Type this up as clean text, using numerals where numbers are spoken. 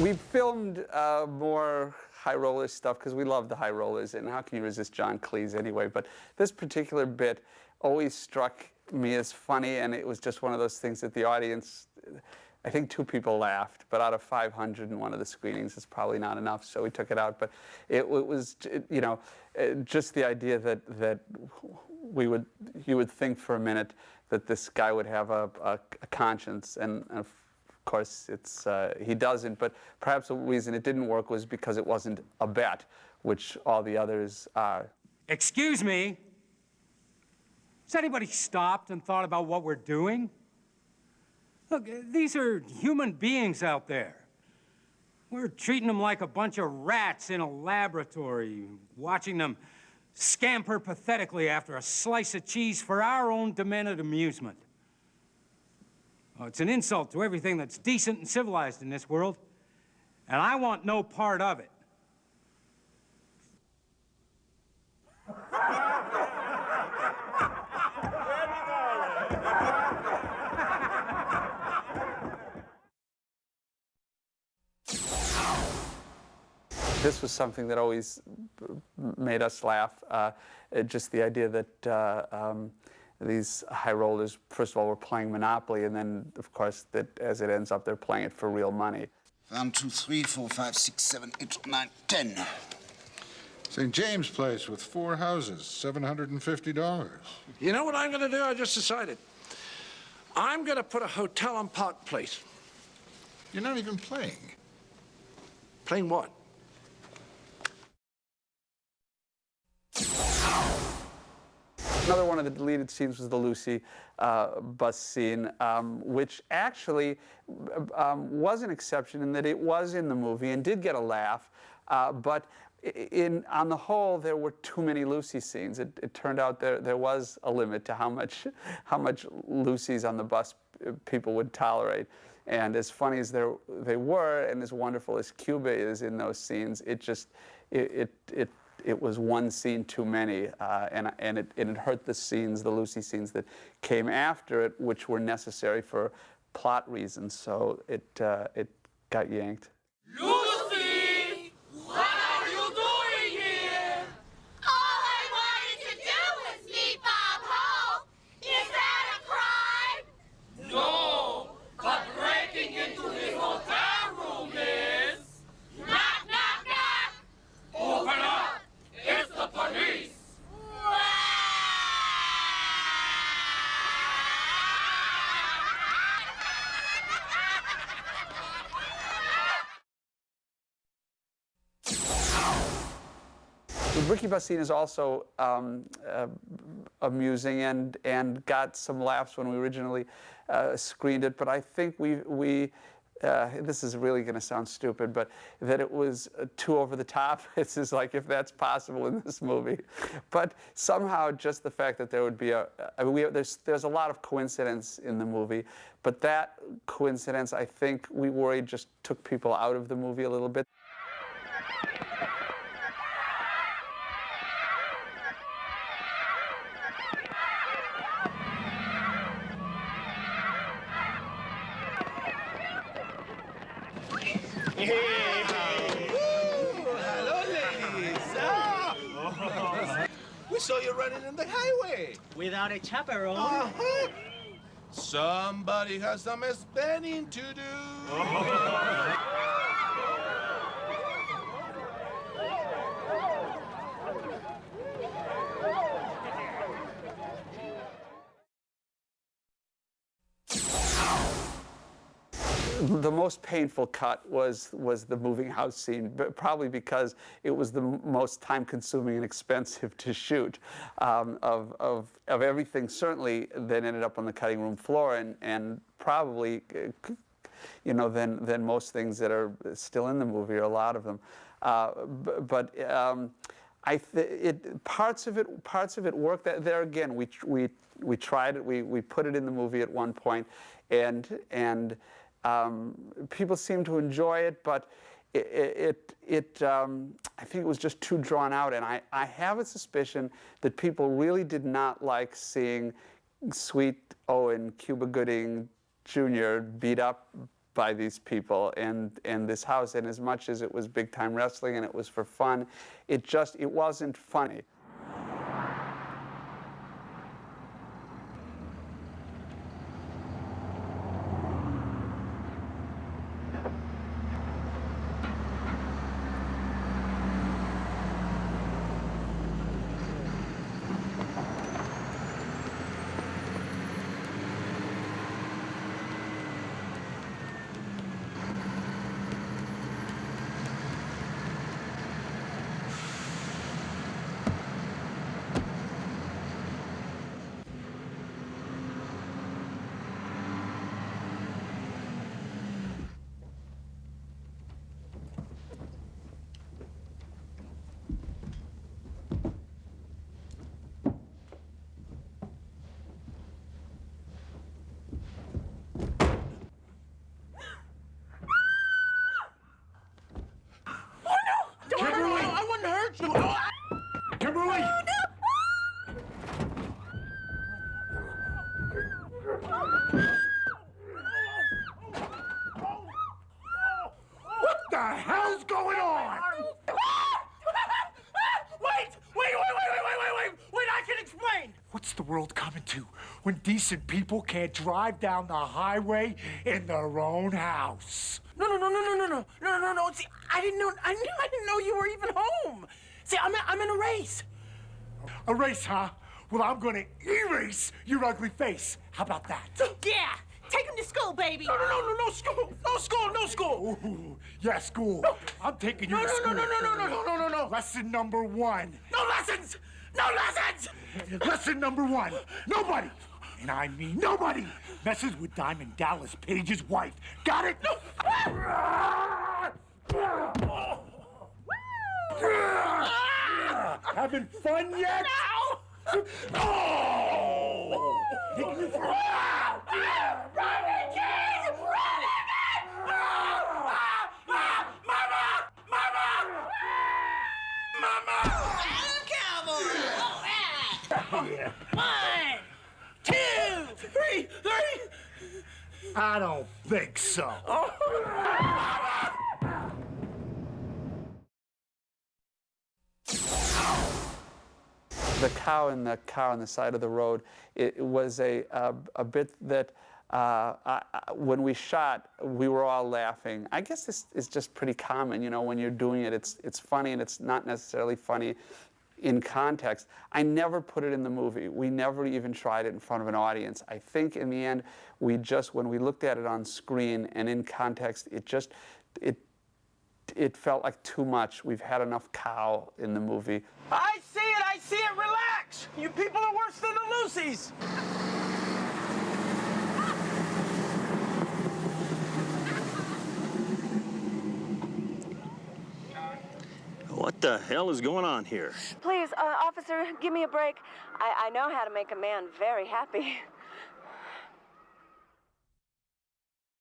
We filmed more high roller stuff because we love the high rollers, and how can you resist John Cleese anyway? But this particular bit always struck me as funny, and it was just one of those things that the audience, I think 2 people laughed, but out of 500 in one of the screenings, it's probably not enough, so we took it out. But it was, you know, just the idea that you would think for a minute that this guy would have a conscience, and of course he doesn't. But perhaps the reason it didn't work was because it wasn't a bet, which all the others are. Excuse me. Has anybody stopped and thought about what we're doing? Look, these are human beings out there. We're treating them like a bunch of rats in a laboratory, watching them scamper pathetically after a slice of cheese for our own demented amusement. Oh, it's an insult to everything that's decent and civilized in this world, and I want no part of it. This was something that always made us laugh, just the idea that these high rollers, first of all, were playing Monopoly, and then, of course, that as it ends up, they're playing it for real money. 1, 2, 3, 4, 5, 6, 7, 8, 9, 10. St. James Place with 4 houses, $750. You know what I'm going to do? I just decided. I'm going to put a hotel on Park Place. You're not even playing. Playing what? Another one of the deleted scenes was the Lucy bus scene, which actually was an exception in that it was in the movie and did get a laugh, but on the whole, there were too many Lucy scenes. It turned out there was a limit to how much Lucy's on the bus people would tolerate. And as funny as they were, and as wonderful as Cuba is in those scenes, it was one scene too many, and it hurt the Lucy scenes that came after it, which were necessary for plot reasons. So it got yanked. Lucy, what are you doing here? All I wanted to do was meet Bob Hope. Is that a crime? No, but breaking into his hotel room is. Knock, knock, knock. Open up. It's the police! The Ricky Bus scene is also amusing and got some laughs when we originally screened it, but I think this is really going to sound stupid, but that it was too over the top. It's just like, if that's possible in this movie. But somehow just the fact that there would be there's a lot of coincidence in the movie, but that coincidence, I think we worried just took people out of the movie a little bit. Hello, ladies. We saw you running in the highway. Without a chaperone. Uh-huh. Somebody has some explaining to do. The most painful cut was the moving house scene, but probably because it was the most time-consuming and expensive to shoot of everything. Certainly, that ended up on the cutting room floor, and probably, you know, than most things that are still in the movie, or a lot of them. Parts of it worked. There again, we tried it. We put it in the movie at one point, and people seemed to enjoy it, but I think it was just too drawn out, and I have a suspicion that people really did not like seeing Sweet Owen, Cuba Gooding Jr. beat up by these people and this house. And as much as it was big time wrestling and it was for fun, it wasn't funny. Kimberly! I wouldn't hurt you! Kimberly! What the hell's going on? Wait, I can explain! What's the world coming to when decent people can't drive down the highway in their own house? No. See, I didn't know you were even home. See, I'm in a race. A race, huh? Well, I'm gonna erase your ugly face. How about that? Yeah, take him to school, baby. No school. Ooh, yeah, school. I'm taking you to school. No. Lesson number 1. No lessons. Lesson number 1. Nobody, and I mean nobody, messes with Diamond Dallas Page's wife. Got it? Having fun yet? No. Oh! Taking you for a Run it, kids! Run it, man! Mama! Cowboy! All right. 1, 2, 3. I don't think so. The cow in the car on the side of the road, it was a bit that when we shot, we were all laughing. I guess this is just pretty common, you know, when you're doing it, it's funny and it's not necessarily funny in context. I never put it in the movie. We never even tried it in front of an audience. I think in the end, when we looked at it on screen and in context, it felt like too much. We've had enough cow in the movie. I see it. Relax. You people are worse than the Lucys. What the hell is going on here? Please, officer, give me a break. I know how to make a man very happy.